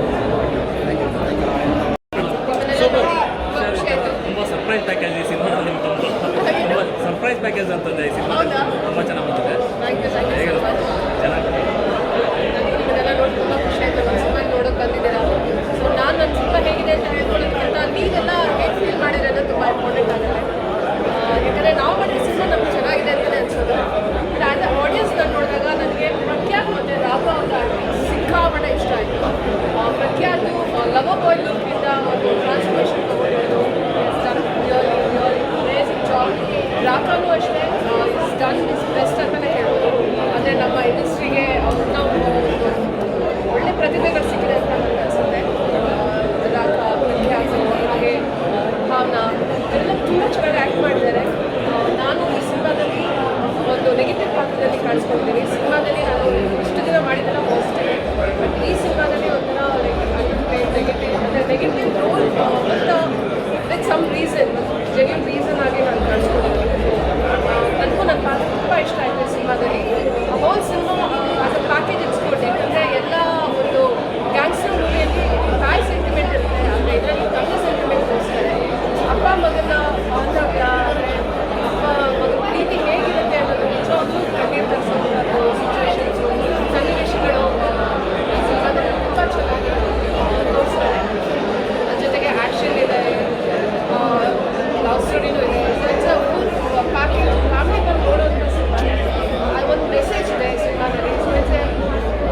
ತುಂಬ ಸರ್ಪ್ರೈಸ್ ಪ್ಯಾಕೇಜ್ ಈ ಸಿನಿಮಾ ನಿಮ್ಮ ತುಂಬ ಸರ್ಪ್ರೈಸ್ ಪ್ಯಾಕೇಜ್ ಅಂತಂದೆ ಈ ಸಿನಿಮಾ ತುಂಬ ಚೆನ್ನಾಗಿ ಬಂದಿದೆ. ಹೇಗೆ ಚೆನ್ನಾಗಿ ನಿಮ್ಮನ್ನೆಲ್ಲ ನೋಡಿ ತುಂಬ ಖುಷಿ ಆಯಿತು. ನಮ್ಮ ಸಿನಿಮಾ ನೋಡೋಕೆ ಬಂದಿದ್ದೀರಾ. ಸೊ ನಾನು ನನ್ನ ಸಿನಿಮಾ ಹೇಗಿದೆ ಅಂತ ಹೇಳ್ಕೊಳ್ಳೋದಕ್ಕಿಂತ ನೀವೆಲ್ಲ ಹೇಗೆ ಫೀಲ್ ಮಾಡಿರೋದು ತುಂಬ ಇಂಪಾರ್ಟೆಂಟ್ ಆಗುತ್ತೆ. ಯಾಕಂದರೆ ನಾವು ಮಾಡಿರೋ ಸಿನಿಮಾ ನಮ್ಗೆ ಚೆನ್ನಾಗಿದೆ ಅಂತಲೇ ಅನ್ಸೋದು. ಬಟ್ ಆ್ಯಸ್ ಅ ಆಡಿಯನ್ಸ್ ನಾನು ನೋಡಿದಾಗ ನನಗೆ ಪ್ರಖ್ಯಾತ್ ಮತ್ತು ರಾಘ ಅವರ ಸಿಕ್ಕಾಪಟ್ಟೆ ಇಷ್ಟ ಆಯಿತು. ಪ್ರಖ್ಯಾತು ಲವರ್ ಬಾಯ್ ಲುಕ್ಕಿಂದ ಒಂದು ಟ್ರಾನ್ಸ್ಫರ್ಮೇಷನ್ ತೊಗೊಂಡಿರೋದು ಅಮೇಝಿಂಗ್ ಜಾಬ್. ರಾಘನೂ ಅಷ್ಟೇ ಇಸ್ ಡನ್ ಇಸ್ ಬೆಸ್ಟ್ ಅಂತಲೇ ಹೇಳ್ಬೋದು. ಅಂದರೆ ನಮ್ಮ ಇಂಡಸ್ಟ್ರಿಗೆ ಅವ್ರನ್ನ ಒಳ್ಳೆ ಪ್ರತಿಭೆಗಳು ಸಿಕ್ಕಿದೆ ಅಂತ ನನಗೆ ಅನಿಸುತ್ತೆ. ರಾಘ, ಪ್ರಖ್ಯಾತ್ ಹಾಗೆ ಭಾವನಾ ಎಲ್ಲ ತುಂಬ ಚೆನ್ನಾಗಿ ಆ್ಯಕ್ಟ್ ಮಾಡಿದ್ದಾರೆ. ನಾನು ಈ ಸಿನಿಮಾದಲ್ಲಿ ಒಂದು ನೆಗೆಟಿವ್ ಪಾತ್ರದಲ್ಲಿ ಕಾಣಿಸ್ಕೊಂಡಿದ್ದೀನಿ. ಸಿನಿಮಾದಲ್ಲಿ ನಾನು ಇಷ್ಟು ದಿನ ಮಾಡಿದ್ದೆಲ್ಲ ಪಾಸಿಟಿವ್, ಬಟ್ ಈ ಸಿನಿಮಾದಲ್ಲಿ ಒಂಥರ ನೆಗೆಟಿವ್ ರೋಲ್ ಅಂತ with some reason, genuine reason ಆಗಿ ನಾನು ಕಾಣಿಸ್ಕೊಂಡಿದ್ದೀನಿ. ನನಗೂ ನನ್ನ ಪಾತ್ರ ತುಂಬ ಇಷ್ಟ ಆಯಿತು ಈ ಸಿನಿಮಾದಲ್ಲಿ. Whole cinema as a package ಇಟ್ಸ್ಕೊಟ್ಟು, ಯಾಕಂದರೆ ಎಲ್ಲ ಒಂದು ಗ್ಯಾಂಗ್ಸ್ಟರ್ ಮೂವಿಯಲ್ಲಿ ತಾಯಿ ಸೆಂಟಿಮೆಂಟ್ ಇರುತ್ತೆ, ಆದರೆ ಇದರಲ್ಲಿ ತಂದೆ ಸೆಂಟಿಮೆಂಟ್ ತೋರಿಸ್ತಾರೆ. ಅಪ್ಪ ಮಗನ ಬಾಂಧವ್ಯ, ಅಂದರೆ ಅಪ್ಪ ಮಗನ ಪ್ರೀತಿ ಹೇಗಿರುತ್ತೆ ಅನ್ನೋದು ನಿಜವಾಗ್ಲೂ ಕಣ್ಣೀರು ತರಿಸೋದು ಸಿಚುವೇಶನ್ಸು, ಸನ್ನಿವೇಶಗಳು ಈ ಸಿನಿಮಾದಲ್ಲಿ ತುಂಬ ಚೆನ್ನಾಗಿ ತೋರಿಸ್ತಾರೆ. ಅದ್ರ ಜೊತೆಗೆ ಆ್ಯಕ್ಷನ್ ಇದೆ, ಲವ್ ಸ್ಟೋರಿನೂ ಇದೆ. It's a full package, family ಬಂದು ನೋಡೋಂಥ ಸಿನಿಮಾ. ಒಂದು ಮೆಸೇಜ್ ಇದೆ ಈ ಸಿನಿಮಾದಲ್ಲಿ.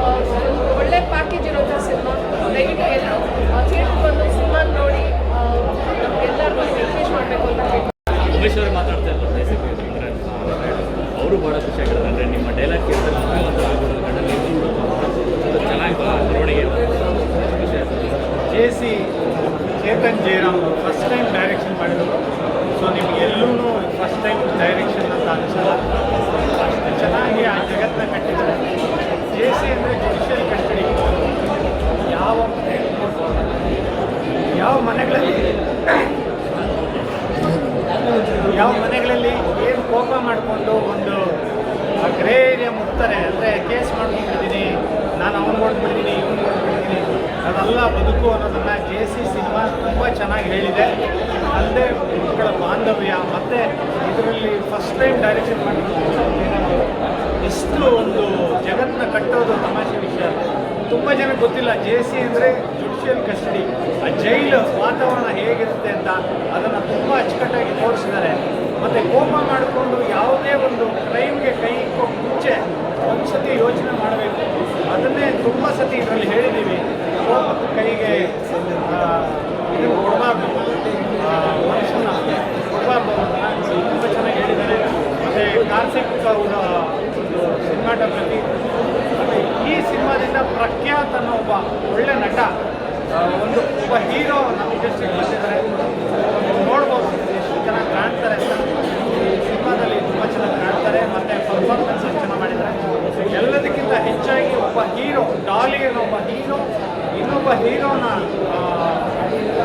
ಒಂದು ಒಳ್ಳೆ ಪ್ಯಾಕೇಜ್ ಇರೋಂಥ ಸಿನಿಮಾ. ದಯವಿಟ್ಟು ಎಲ್ಲರೂ ಥಿಯೇಟ್ರ್ ಬಂದು ಸಿನಿಮಾ ನೋಡಿ ನಮಗೆಲ್ಲರಿಗೂ ಎನ್ಕರೇಜ್ ಮಾಡಬೇಕು ಅಂತ ಹೇಳ್ತೀನಿ. ಉಮೇಶ್ ಅವರು ಮಾತಾಡ್ತಾ ಇದ್ದಾರೆ ಬೇಸಿಕ್ ಅಂದರೆ ಅವರು ಭಾಳ ಖುಷಿ ಆಗಿರೋದು. ಅಂದರೆ ನಿಮ್ಮ ಡೈಲಾಗ್ ಕೇಳಿದ್ರೆ ಕಣ್ಣಲ್ಲಿ ಚೆನ್ನಾಗಿ ಬರವಣಿಗೆ ಖುಷಿ ಆಗ್ತದೆ. JC Chetan Jayaram first time direction ಮಾಡಿದ್ರು. ಸೊ ನಿಮಗೆಲ್ಲೂ ಫಸ್ಟ್ ಟೈಮ್ ಡೈರೆಕ್ಷನ್ ಅಂತ ಅನಿಸಲ್ಲ. ಅಷ್ಟು ಚೆನ್ನಾಗಿ ಆ ಜಗತ್ತನ್ನ ಕಟ್ಟಿದ್ದಾರೆ. ಜೇಸಿ ಅಂದರೆ ಜುಡಿಷಿಯಲ್ ಕಸ್ಟಡಿ. ಯಾವ ಮನೆಗಳಲ್ಲಿ ಏನು ಕೋಪ ಮಾಡಿಕೊಂಡು ಒಂದು ಗ್ರೇ ಏರಿಯಾ ಮುಟ್ತಾರೆ, ಅಂದರೆ ಕೇಸ್ ಮಾಡ್ಕೊಂಡಿದ್ದೀನಿ, ನಾನು ಅವ್ನು ಹೊಡ್ಬಿಟ್ಟಿದ್ದೀನಿ, ಇವ್ನು ಹೊಡ್ಬಿಟ್ಟಿದ್ದೀನಿ, ಅದೆಲ್ಲ ಬದುಕು ಅನ್ನೋದನ್ನು ಜೇಸಿ ಸಿನಿಮಾ ತುಂಬ ಚೆನ್ನಾಗಿ ಹೇಳಿದೆ. ಅಲ್ಲದೆ ಮಕ್ಕಳ ಬಾಂಧವ್ಯ, ಮತ್ತು ಇದರಲ್ಲಿ ಫಸ್ಟ್ ಟೈಮ್ ಡೈರೆಕ್ಷನ್ ಮಾಡಿರೋದು ಎಷ್ಟು ಒಂದು ಜಗತ್ತನ್ನ ಕಟ್ಟೋದು ತಮಾಷೆ ವಿಷಯ. ತುಂಬ ಜನಕ್ಕೆ ಗೊತ್ತಿಲ್ಲ ಜೇಸಿ ಅಂದರೆ ಜುಡಿಷಿಯಲ್ ಕಸ್ಟಡಿ, ಆ ಜೈಲು ವಾತಾವರಣ ಹೇಗಿರುತ್ತೆ ಅಂತ ಅದನ್ನು ತುಂಬ ಅಚ್ಚುಕಟ್ಟಾಗಿ ತೋರಿಸಿದ್ದಾರೆ. ಮತ್ತು ಕೋಪ ಮಾಡಿಕೊಂಡು ಯಾವುದೇ ಒಂದು ಕ್ರೈಮ್ಗೆ ಕೈ ಮುಂಚೆ ಒಂದು ಸತಿ ಯೋಚನೆ ಮಾಡಬೇಕು. ಅದನ್ನೇ ತುಂಬ ಸತಿ ಇದರಲ್ಲಿ ಹೇಳಿದ್ದೀವಿ. ಕೋಪದ ಕೈಗೆ ಇದು ಕೊಡಬಾರ್ದು, ಮನುಷ್ಯನ ಕೊಡಬಾರ್ದು ಅನ್ನೋದನ್ನು ತುಂಬ ಚೆನ್ನಾಗಿ ಹೇಳಿದ್ದಾರೆ. ಮತ್ತು ಕಾರ್ತಿಕ್ ಅವರ ಒಂದು ಸಿನಿಮಾಟೋಗ್ರಫಿ, ಮತ್ತು ಈ ಸಿನಿಮಾದಿಂದ ಪ್ರಖ್ಯಾತ್ ಅನ್ನೋ ಒಬ್ಬ ಒಳ್ಳೆ ನಟ, ಒಬ್ಬ ಹೀರೋ ನಮ್ಮ ಇಂಡಸ್ಟ್ರಿಗೆ ಬಂದಿದ್ದಾರೆ. ನೋಡ್ಬೋದು ಎಷ್ಟು ಚೆನ್ನಾಗಿ ಕಾಣ್ತಾರೆ ಅಂತ. ಸಿನಿಮಾದಲ್ಲಿ ತುಂಬ ಚೆನ್ನಾಗಿ ಕಾಣ್ತಾರೆ, ಮತ್ತು ಪರ್ಫಾರ್ಮೆನ್ಸ್ ಚೆನ್ನಾಗಿ ಮಾಡಿದ್ದಾರೆ. ಎಲ್ಲದಕ್ಕಿಂತ ಹೆಚ್ಚಾಗಿ ಒಬ್ಬ ಹೀರೋ, ಡಾಲಿ ಅನ್ನೋ ಒಬ್ಬ ಹೀರೋ ಇನ್ನೊಬ್ಬ ಹೀರೋನ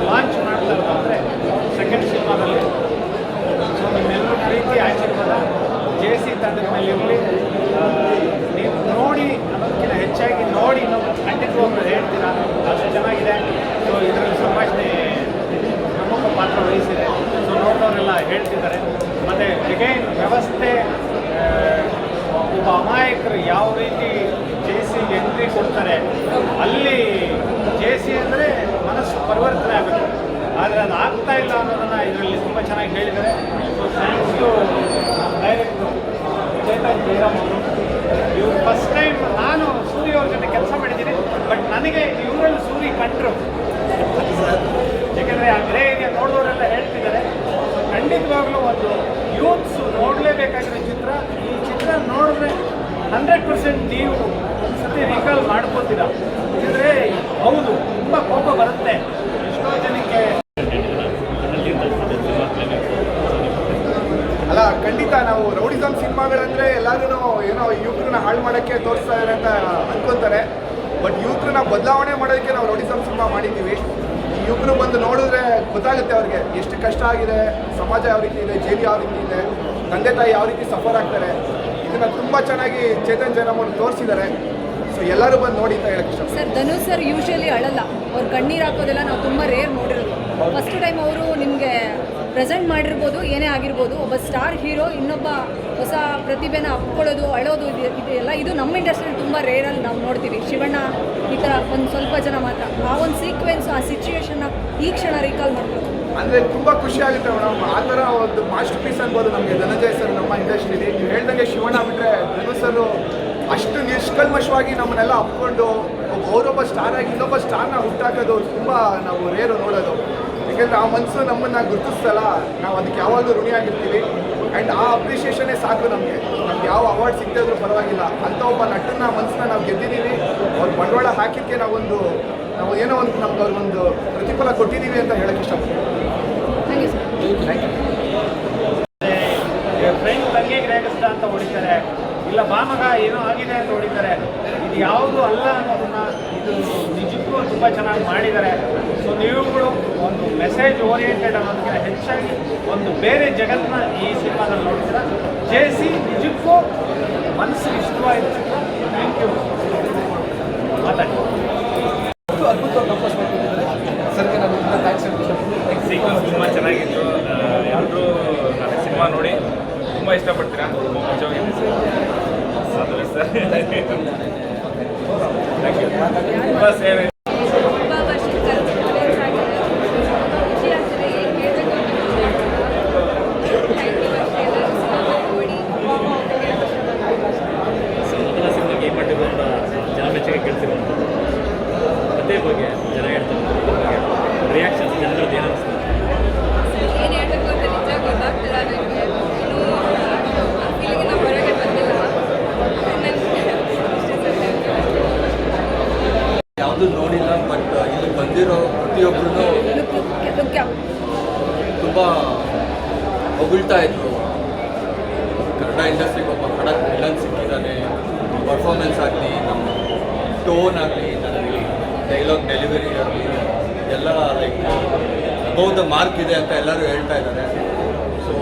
ಲಾಂಚ್ ಮಾಡ್ತಾರೆ ಅಂದರೆ ಸೆಕೆಂಡ್ ಸಿನಿಮಾದಲ್ಲಿ. ಸೊ ನಿಮ್ಮೆಲ್ಲರ ಪ್ರೀತಿ ಆಶೀರ್ವಾದ ಜೇಸಿ ತಂಡದ ಮೇಲೆ ಇರಲಿ. ನೀವು ನೋಡಿ ಅನ್ನೋದಕ್ಕಿಂತ ಹೆಚ್ಚಾಗಿ ನೋಡಿ ಇನ್ನೊಬ್ಬರು ಖಂಡಿತವಾಗ್ಲೂ ಹೇಳ್ತೀರಾ, ಅಷ್ಟು ಚೆನ್ನಾಗಿದೆ. ಸೊ ಇದರಲ್ಲಿ ಸಂಭಾಷಣೆ ಪ್ರಮುಖ ಪಾತ್ರ ವಹಿಸಿದೆ. ಸೊ ನೋಡೋರೆಲ್ಲ ಹೇಳ್ತಿದ್ದಾರೆ. ಮತ್ತು ಅಗೈನ್ ವ್ಯವಸ್ಥೆ, ಒಬ್ಬ ಅಮಾಯಕರು ಯಾವ ರೀತಿ ಜೇಸಿಗೆ ಎಂಟ್ರಿ ಕೊಡ್ತಾರೆ, ಅಲ್ಲಿ ಜೇಸಿ ಅಂದರೆ ಮನಸ್ಸು ಪರಿವರ್ತನೆ ಆಗಬೇಕು, ಆದರೆ ಅದು ಆಗ್ತಾ ಇಲ್ಲ ಅನ್ನೋದನ್ನು ಇದರಲ್ಲಿ ತುಂಬ ಚೆನ್ನಾಗಿ ಹೇಳಿದ್ದಾರೆ. ಸೊ ಥ್ಯಾಂಕ್ಸ್ ಟು ಡೈರೆಕ್ಟ್ರು ಚೇತನ್ ಜಯರಾಮ್ ಅವರು. ಇವರು ಫಸ್ಟ್ ಟೈಮ್ ನಾನು ಸೂರ್ಯ ಅವ್ರ ಜೊತೆ ಕೆಲಸ ಮಾಡಿದ್ದೀನಿ, ಬಟ್ ನನಗೆ ಇವರಲ್ಲಿ ಸೂರ್ಯ ಕಂಡ್ರು. ಯಾಕೆಂದರೆ ಆ ಗ್ರೇ ಏರಿಯಾ ನೋಡೋರೆಲ್ಲ ಹೇಳ್ತಿದ್ದಾರೆ. ಖಂಡಿತವಾಗ್ಲೂ ಒಂದು ಯೂತ್ಸು ನೋಡಲೇಬೇಕಾಗಿರೋ ಚಿತ್ರ. ಈ ಚಿತ್ರ ನೋಡಿದ್ರೆ 100% ನೀವು ಒಂದು ಸತಿ ರೀಕಾಲ್ ಮಾಡ್ಕೋತೀರ. ಅಂದರೆ ಹೌದು ಬದಲಾವಣೆ ಮಾಡೋದಕ್ಕೆ ನಾವು ರೌಡಿಸಮ್ ಸಿನಿಮಾ ಮಾಡಿದ್ದೀವಿ. ಇಬ್ಬರು ಬಂದು ನೋಡಿದ್ರೆ ಗೊತ್ತಾಗುತ್ತೆ ಅವ್ರಿಗೆ ಎಷ್ಟು ಕಷ್ಟ ಆಗಿದೆ, ಸಮಾಜ ಯಾವ ರೀತಿ ಇದೆ, ಜೈಲು ಯಾವ ರೀತಿ ಇದೆ, ತಂದೆ ತಾಯಿ ಯಾವ ರೀತಿ ಸಫರ್ ಆಗ್ತಾರೆ. ಇದನ್ನು ತುಂಬ ಚೆನ್ನಾಗಿ ಚೇತನ್ ಜೈರಾಮ್ ಅವರು ತೋರಿಸಿದ್ದಾರೆ. ಸೊ ಎಲ್ಲರೂ ಬಂದು ನೋಡಿ ಅಂತ ಹೇಳಕ್ಕೆ ಇಷ್ಟ. ಸರ್ ಧನುಷ್ ಸರ್ ಯೂಶಲಿ ಅಳಲ್ಲ, ಅವ್ರು ಕಣ್ಣೀರು ಹಾಕೋದೆಲ್ಲ ನಾವು ತುಂಬ ರೇರ್ ನೋಡಿರೋದು. ಫಸ್ಟ್ ಟೈಮ್ ಅವರು ನಿಮಗೆ ಪ್ರೆಸೆಂಟ್ ಮಾಡಿರ್ಬೋದು, ಏನೇ ಆಗಿರ್ಬೋದು, ಒಬ್ಬ ಸ್ಟಾರ್ ಹೀರೋ ಇನ್ನೊಬ್ಬ ಹೊಸ ಪ್ರತಿಭೆನ ಅಪ್ಕೊಳ್ಳೋದು, ಅಳೋದು ಇದೆಲ್ಲ ಇದು ನಮ್ಮ ಇಂಡಸ್ಟ್ರಿಯಲ್ಲಿ ತುಂಬ ರೇರಲ್ಲಿ ನಾವು ನೋಡ್ತೀವಿ. ಶಿವಣ್ಣ ಈ ಥರ ಒಂದು ಸ್ವಲ್ಪ ಜನ ಮಾತ್ರ ಆ ಒಂದು ಸೀಕ್ವೆನ್ಸ್, ಆ ಸಿಚುವೇಶನ್ನ ಈ ಕ್ಷಣ ರೀಕಾಲ್ ಮಾಡ್ಬೋದು. ಅಂದರೆ ತುಂಬ ಖುಷಿ ಆಗುತ್ತೆ ಮೇಡಮ್. ಆ ಥರ ಒಂದು ಮಾಸ್ಟರ್ ಪೀಸ್ ಅನ್ಬೋದು ನಮಗೆ ಧನಂಜಯ್ ಸರ್ ನಮ್ಮ ಇಂಡಸ್ಟ್ರಿಲಿ. ನೀವು ಹೇಳ್ದಂಗೆ ಶಿವಣ್ಣ ಬಿಟ್ಟರೆ ಧನುಷ್ ಸರ್ ಅಷ್ಟು ನಿಷ್ಕಲ್ಮಶವಾಗಿ ನಮ್ಮನ್ನೆಲ್ಲ ಅಪ್ಕೊಂಡು ಅವರೊಬ್ಬ ಸ್ಟಾರ್ ಆಗಿ ಇನ್ನೊಬ್ಬ ಸ್ಟಾರ್ನ ಹುಟ್ಟಾಕೋದು ತುಂಬ ನಾವು ರೇರು ನೋಡೋದು. ಯಾಕೆಂದರೆ ಆ ಮನಸ್ಸು ನಮ್ಮನ್ನು ಗುರುತಿಸ್ತಲ್ಲ, ನಾವು ಅದಕ್ಕೆ ಯಾವಾಗಲೂ ಋಣಿಯಾಗಿರ್ತೀವಿ. ಆ್ಯಂಡ್ ಆ ಅಪ್ರಿಷಿಯೇಷನ್ನೇ ಸಾಕು ನಮಗೆ. ನಮ್ಗೆ ಯಾವ ಅವಾರ್ಡ್ ಸಿಗದಿದ್ರೂ ಪರವಾಗಿಲ್ಲ, ಅಂಥ ಒಬ್ಬ ನಟನ ಮನಸ್ಸನ್ನ ನಾವು ಗೆದ್ದಿದ್ದೀವಿ. ಅವ್ರ ಬಂಡವಾಳ ಹಾಕಿದ್ದಕ್ಕೆ ನಾವು ಏನೋ ಒಂದು ನಮ್ಗೆ ಅವ್ರಿಗೊಂದು ಪ್ರತಿಫಲ ಕೊಟ್ಟಿದ್ದೀವಿ ಅಂತ ಹೇಳೋಕ್ಕೆ ಇಷ್ಟಪಡ್ತೀನಿ. Thank you sir. Thank you. Friend ತಂಗಿಗೆ ರೇಗಿಸ್ದ ಅಂತ ಹೊಡಿತಾರೆ, ಇಲ್ಲ ಬಾಮಗ ಏನೋ ಆಗಿದೆ ಅಂತ ಹೊಡಿತಾರೆ. ಇದು ಯಾವುದು ಅಲ್ಲ ಅನ್ನೋದನ್ನ ಇದು ನಿಜಕ್ಕೂ ತುಂಬ ಚೆನ್ನಾಗಿ ಮಾಡಿದ್ದಾರೆ. ಸೊ ನೀವುಗಳು ಒಂದು ಮೆಸೇಜ್ ಓರಿಯೆಂಟೆಡ್ ಅನ್ನೋದಕ್ಕಿಂತ ಹೆಚ್ಚಾಗಿ ಒಂದು ಬೇರೆ ಜಗತ್ತನ್ನ ಈ ಸಿನಿಮಾದಲ್ಲಿ ನೋಡ್ತೀರಾ. ಜೇಸಿ ನಿಜಕ್ಕೂ ಮನಸ್ಸಿಗೆ ಇಷ್ಟವಾಯಿತು. Thank you. ಮಾತಾಡಿ. ಅದ್ಭುತವಾಗಿ ಕಂಪೋಸ್ ಮಾಡ್ತಿದ್ದಾರೆ ಸರ್ಗೆ ನಾನು ಥ್ಯಾಂಕ್ಸ್ ಹೇಳ್ತೀನಿ. ಸೀಕ್ವೆನ್ಸ್ ತುಂಬ ಚೆನ್ನಾಗಿತ್ತು. ಎಲ್ಲರೂ ನನ್ನ ಸಿನಿಮಾ ನೋಡಿ ತುಂಬ ಇಷ್ಟಪಡ್ತೀರಾ. ತುಂಬ ಮಜವಾಗಿದೆ ಸರ್. ಅದು ಸರ್ ಥ್ಯಾಂಕ್ ಯು. ತುಂಬ ಸೇವೆ ತುಂಬ ವರ್ಷದ ಎಕ್ಸ್ಪೀರಿಯನ್ಸ್ ಆಗಿದೆ. ಖುಷಿ ಆಗ್ತದೆ. ಏನು ಹೇಳಬೇಕು ಅಂತ ಥ್ಯಾಂಕ್ ಯು ಅಷ್ಟೇ. ಎಲ್ಲರೂ ಸಿನಿಮಾ ನೋಡಿ ಮೊದಲ ಸಿನಿಮಾಗೆ ಈ ಮಟ್ಟಿಗೆ ಒಂದು ಜನ ಮೆಚ್ಚುಗೆ ಕೇಳ್ತಿರುವಂಥದ್ದು ಕತೆ ಬಗ್ಗೆ ಜನ ಹೇಳ್ತಾರೆ. ರಿಯಾಕ್ಷನ್ಸ್ ಜನರದ್ದು ಏನು ಅನಿಸ್ತದೆ? ಏನು ಹೇಳಬೇಕು ಅಂತ ನಿಜ ಗೊತ್ತಾಗ್ತಿಲ್ಲ ನನಗೆ. ಫೀಲಿಂಗಿನ ಹೊರಗೆ ಬಂದಿಲ್ಲ. ಯಾವುದು ನೋಡಿಲ್ಲ, ಬಟ್ ಇಲ್ಲಿ ಬಂದಿರೋ ಪ್ರತಿಯೊಬ್ಬರೂ ತುಂಬ ಹೊಗಳ್ತಾ ಇದ್ರು. ಕನ್ನಡ ಇಂಡಸ್ಟ್ರಿಗೆ ಒಬ್ಬ ಖಡಕ್ ವಿಲನ್ ಸಿಕ್ಕಿದ್ದಾನೆ. ಪರ್ಫಾರ್ಮೆನ್ಸ್ ಆಗಲಿ, ನಮ್ಮ ಟೋನ್ ಆಗಲಿ, ನನಗೆ ಡೈಲಾಗ್ ಡೆಲಿವರಿ ಆಗಲಿ ಎಲ್ಲ ಲೈಕ್ ಅಬೌವ್ ದ ಮಾರ್ಕ್ ಇದೆ ಅಂತ ಎಲ್ಲರೂ ಹೇಳ್ತಾ ಇದ್ದಾರೆ. ಸೊ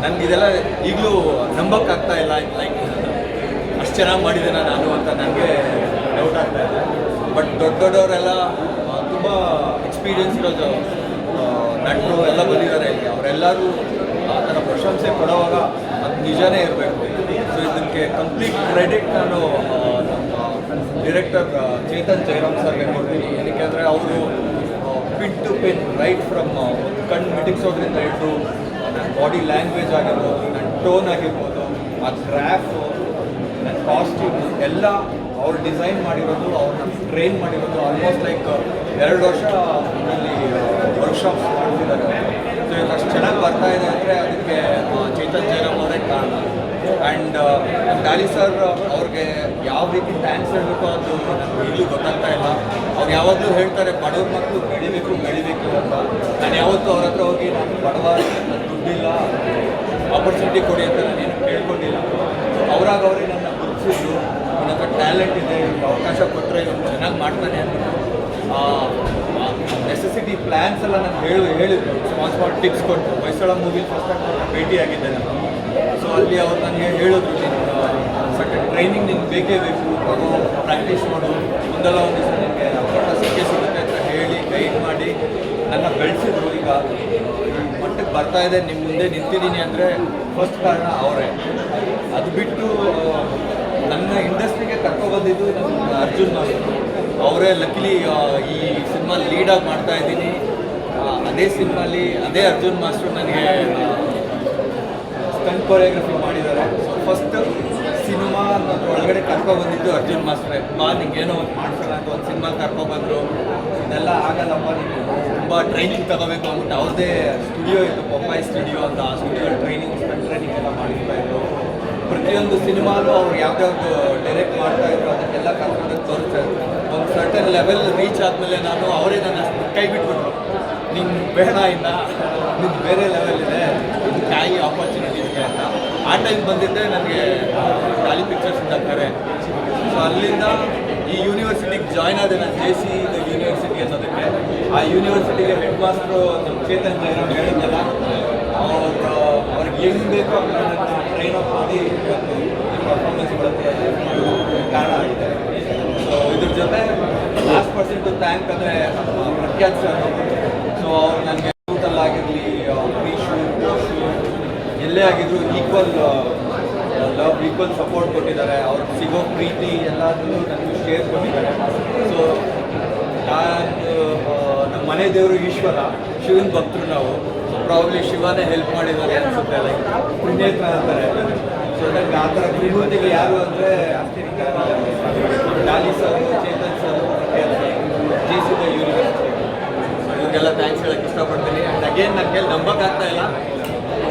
ನನಗಿದೆಲ್ಲ ಈಗಲೂ ನಂಬೋಕ್ಕಾಗ್ತಾ ಇಲ್ಲ. ಲೈಕ್ ಅಷ್ಟು ಚೆನ್ನಾಗಿ ಮಾಡಿದ್ದೇನೆ ನಾನು ಅಂತ ನನಗೆ ಡೌಟ್ ಆಗ್ತಾ ಇದೆ. ಬಟ್ ದೊಡ್ಡವರೆಲ್ಲ ತುಂಬ ಎಕ್ಸ್ಪೀರಿಯನ್ಸ್ ಇರೋದು ನಟರು ಎಲ್ಲ ಬಂದಿದ್ದಾರೆ ಇಲ್ಲಿ. ಅವರೆಲ್ಲರೂ ಆ ಥರ ಪ್ರಶಂಸೆ ಕೊಡುವಾಗ ಅದು ನಿಜನೇ ಇರಬೇಕು. ಸೊ ಇದಕ್ಕೆ ಕಂಪ್ಲೀಟ್ ಕ್ರೆಡಿಟ್ ನಾನು ನಮ್ಮ ಡೈರೆಕ್ಟರ್ ಚೇತನ್ ಜೈರಾಮ್ ಸರ್ಗೆ ಕೊಡ್ತೀನಿ. ಏನಕ್ಕೆ ಅಂದರೆ ಅವರು pin to pin right from ಕಣ್ಣು ಮಿಟಿಕ್ಸೋದ್ರಿಂದ ಹಿಡಿದು ನನ್ನ ಬಾಡಿ ಲ್ಯಾಂಗ್ವೇಜ್ ಆಗಿರ್ಬೋದು, ನನ್ನ ಟೋನ್ ಆಗಿರ್ಬೋದು, ಆ ಗ್ರಾಫು, ನನ್ನ ಕಾಸ್ಟ್ಯೂಮ್ ಎಲ್ಲ ಅವ್ರು ಡಿಸೈನ್ ಮಾಡಿರೋದು, ಅವ್ರನ್ನ ಟ್ರೈನ್ ಮಾಡಿರೋದು. ಆಲ್ಮೋಸ್ಟ್ ಲೈಕ್ 2 ವರ್ಷ ಇಲ್ಲಿ ವರ್ಕ್ಶಾಪ್ಸ್ ಮಾಡ್ತಿದ್ದಾರೆ. ಸೊ ಇದು ಅಷ್ಟು ಚೆನ್ನಾಗಿ ಬರ್ತಾ ಇದೆ ಅಂದರೆ ಅದಕ್ಕೆ ಚೇತನ್ ಜೈರಾಮ್ ಅವರೇ ಕಾರಣ. ಆ್ಯಂಡ್ ನಮ್ಮ ಡ್ಯಾಲಿ ಸರ್ ಅವ್ರಿಗೆ ಯಾವ ರೀತಿ ಥ್ಯಾಂಕ್ಸ್ ಹೇಳಬೇಕು ಅದು ನನಗೆ ಈಗಲೂ ಗೊತ್ತಾಗ್ತಾ ಇಲ್ಲ. ಅವ್ರು ಯಾವಾಗಲೂ ಹೇಳ್ತಾರೆ ಬಡವ್ರ ಮಕ್ಕಳು ಬೆಳಿಬೇಕು ಅಂತ. ನಾನು ಯಾವತ್ತೂ ಅವ್ರ ಹತ್ರ ಹೋಗಿ ನಾನು ಬಡವ, ನನ್ನ ದುಡ್ಡಿಲ್ಲ, ಆಪರ್ಚುನಿಟಿ ಕೊಡಿ ಅಂತ ನಾನೇನು ಕೇಳ್ಕೊಂಡಿಲ್ಲ. ಅವರಾಗ ಅವರೇ ನನ್ನ ಗುರುತಿಸಿದ್ರು. ನನ್ನ ಹತ್ರ ಟ್ಯಾಲೆಂಟ್ ಇದೆ, ಅವಕಾಶ ಕೊಟ್ಟರೆ ಇವನು ಚೆನ್ನಾಗಿ ಮಾಡ್ತಾನೆ ಅಂದ್ಬಿಟ್ಟು ನೆಸೆಸಿಟಿ ಪ್ಲ್ಯಾನ್ಸ್ ಎಲ್ಲ ನಾನು ಹೇಳಿದ್ರು. ಸ್ಮಾಲ್ ಟಿಪ್ಸ್ ಕೊಟ್ಟು ಹೊಯ್ಸಳ ಮೂವಿ ಫಸ್ಟ್ ಟೈಮ್ ಭೇಟಿಯಾಗಿದ್ದೆ ನಾನು. ಸೊ ಅಲ್ಲಿ ಅವ್ರು ನನಗೆ ಹೇಳಿದ್ರು, ನೀನು ಸಟನ್ ಟ್ರೈನಿಂಗ್ ನಿನ್ಗೆ ಬೇಕೇ ಬೇಕು, ತಗೋ, ಪ್ರಾಕ್ಟೀಸ್ ಮಾಡು, ಮುಂದೆಲ್ಲ ಒಂದು ದಿವಸ ನಿನಗೆ ಅವಕಾಶ ಸಿಗುತ್ತೆ ಅಂತ ಹೇಳಿ ಗೈಡ್ ಮಾಡಿ ನನ್ನ ಬೆಳೆಸಿದ್ರು. ಈಗ ಮಟ್ಟಕ್ಕೆ ಬರ್ತಾ ಇದೆ, ನಿಮ್ಮ ಮುಂದೆ ನಿಂತಿದ್ದೀನಿ ಅಂದರೆ ಫಸ್ಟ್ ಕಾರಣ ಅವರೇ. ಅದು ಬಿಟ್ಟು ನನ್ನ ಇಂಡಸ್ಟ್ರಿಗೆ ಕರ್ಕೊಬಂದಿದ್ದು ನನ್ನ ಅರ್ಜುನ್ ಮಾಸ್ಟರ್ ಅವರೇ. ಲಕ್ಕಿಲಿ ಈ ಸಿನಿಮಾ ಲೀಡಾಗಿ ಮಾಡ್ತಾ ಇದ್ದೀನಿ. ಅದೇ ಸಿನಿಮಾಲಿ ಅದೇ ಅರ್ಜುನ್ ಮಾಸ್ಟರ್ ನನಗೆ ಸ್ಟಂಟ್ ಕೊರಿಯೋಗ್ರಫಿ ಮಾಡಿದ್ದಾರೆ. ಸೊ ಫಸ್ಟ್ ಸಿನಿಮಾ ಒಳಗಡೆ ಕರ್ಕೊಬಂದಿದ್ದು ಅರ್ಜುನ್ ಮಾಸ್ಟ್ರೆ. ನಿಂಗೇನೋ ಒಂದು ಮಾಡ್ಸೋಣ ಅಂತ ಒಂದು ಸಿನಿಮಾ ಕರ್ಕೊಬಂದರು. ಇದೆಲ್ಲ ಆಗಲ್ಲಪ್ಪ, ನೀವು ತುಂಬ ಟ್ರೈನಿಂಗ್ ತಗೋಬೇಕು ಅಂದ್ಬಿಟ್ಟು ಅವ್ರದ್ದೇ ಸ್ಟುಡಿಯೋ ಇತ್ತು, ಪೊಂಬೈ ಸ್ಟುಡಿಯೋ ಅಂತ. ಆ ಸ್ಟುಡಿಯೋ ಟ್ರೈನಿಂಗ್ ಎಲ್ಲ ಮಾಡಿರ್ತಾಯಿದ್ರು. ಪ್ರತಿಯೊಂದು ಸಿನಿಮಾಲು ಅವ್ರು ಯಾವ್ದಾವ್ದು ಡೈರೆಕ್ಟ್ ಮಾಡ್ತಾಯಿದ್ರು ಅದಕ್ಕೆಲ್ಲ ಕರ್ಕೊಂಡು ತೋರಿಸ್ತಾಯಿದ್ರು. ಒಂದು ಸರ್ಟನ್ ಲೆವೆಲ್ ರೀಚ್ ಆದಮೇಲೆ ನಾನು ಅವರೇ ನನ್ನ ಕೈ ಬಿಟ್ಬಿಟ್ರು. ನಿಂಗೆ ಬೇಡ ಇನ್ನ, ನಿಂಗೆ ಬೇರೆ ಲೆವೆಲ್ ಇದೆ, ಇದು ಕಾಯಿ ಆಪರ್ಚುನಿಟೀಸ್ ಇದೆ ಅಂತ. ಆ ಟೈಮ್ ಬಂದಿದ್ದೆ ನನಗೆ ಗಾಲಿ ಪಿಕ್ಚರ್ಸಿಂದ ಕರೆ. ಸೊ ಅಲ್ಲಿಂದ ಈ ಯೂನಿವರ್ಸಿಟಿಗೆ ಜಾಯ್ನ್ ಆದೆ ನಾನು JC ಯೂನಿವರ್ಸಿಟಿ ಅನ್ನೋದಕ್ಕೆ. ಆ ಯೂನಿವರ್ಸಿಟಿಗೆ ಹೆಡ್ ಮಾಸ್ಟ್ರು ನಮ್ಮ ಚೇತನ್ ಜೈರಾಮ್ ಹೇಳಿದ್ನಲ್ಲ, ಅವ್ರಿಗೆ ಹೆಂಗೆ ಬೇಕೋ ನನ್ನನ್ನು ಟ್ರೈನ್ ಅಪ್ ಮಾಡಿ ಇವತ್ತು ಪರ್ಫಾರ್ಮೆನ್ಸ್ ಬರುತ್ತೆ ಕಾರಣ ಆಗಿದೆ. ಸೊ ಇದ್ರ ಜೊತೆ ಲಾಸ್ಟ್ ಪರ್ಸನ್ ಟು ಥ್ಯಾಂಕ್ ಅಂದರೆ ಪ್ರಖ್ಯಾತ್ ಸರ್. ಸೊ ಅವ್ರು ನನಗೆ ಊಟಲ್ಲಾಗಿರಲಿ, ಪ್ರೀ ಶೂಟ್ ಎಲ್ಲೇ ಆಗಿದ್ರು ಈಕ್ವಲ್ ಲವ್, ಈಕ್ವಲ್ ಸಪೋರ್ಟ್ ಕೊಟ್ಟಿದ್ದಾರೆ. ಅವ್ರಿಗೆ ಸಿಗೋ ಪ್ರೀತಿ ಎಲ್ಲದನ್ನು ನನಗೂ ಶೇರ್ ಕೊಟ್ಟಿದ್ದಾರೆ. ಸೊ ನಮ್ಮ ಮನೆ ದೇವರು ಈಶ್ವರ, ಶಿವನ ಭಕ್ತರು ನಾವು. ಪ್ರಾಬ್ಲಿ ಶಿವನೇ ಹೆಲ್ಪ್ ಮಾಡಿದ್ದಾರೆ ಅನಿಸುತ್ತೆ, ಲೈಕ್ ಪುಣ್ಯೇತ್ರ ಅಂತಾರೆ. ಸೊ ನನಗೆ ಆ ಥರ ವಿಭೂತಿಗಳು ಯಾರು ಅಂದರೆ Daali sir, Chetan sir, JC university, ಇವ್ರಿಗೆಲ್ಲ ಥ್ಯಾಂಕ್ಸ್ ಹೇಳಕ್ಕೆ ಇಷ್ಟಪಡ್ತೀನಿ. ಆ್ಯಂಡ್ ಅಗೇನ್ ನನ್ನ ಕೈಲಿ ನಂಬಕ್ಕಾಗ್ತಾ ಇಲ್ಲ,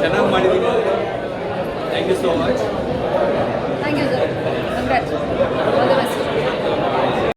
ಚೆನ್ನಾಗಿ ಮಾಡಿದ್ದೀನಿ. Thank you so much. Thank you sir, congrats.